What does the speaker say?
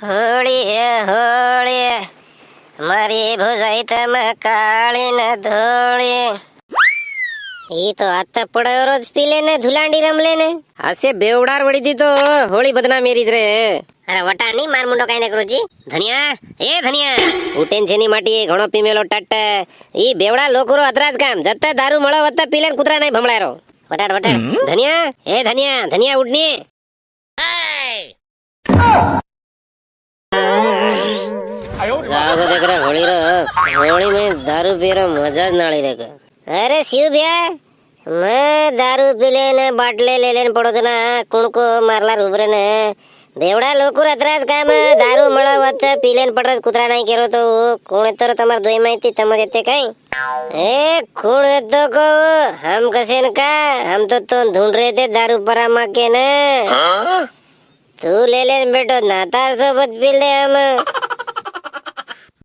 होळी होळी मारी भुजाई तम काळी न धोळी. ही तो आता पडाव रोज पिले ने धुलांडी रमले ने असे बेवडार वडी दी तो होळी बदना मेरीज रे. अरे वटाणी मार मुंडो काय न करूची. धनिया ए धनिया उटेन छेनी माटी घणो पीमेलो टट ई बेवडा लोकरो अतराज काम जत्ता दारू मळो वत्ता पिलेन कुतरा नाही भमळायरो. वटाड वटाड धनिया ए धनिया धनिया उडनी जाओ देख रहा होली रो होली में दारू पी रहा मजा नाली देख. अरे शिव भैया मैं दारू पी लेने बाटले ले लेने पड़ो तो ना कुण को मारला रूबरे ने बेवड़ा लोकुर अतराज काम दारू मळा वत पी लेने पड़ो कुतरा नहीं केरो तो कोण तर तमार दोई माहिती तमज येते काय. ए कोण तो को हम कसेन का हम तो ढूंढ रहे थे दारू परामा के ने तू ले लेने बेटो नातार सोबत पी ले हम.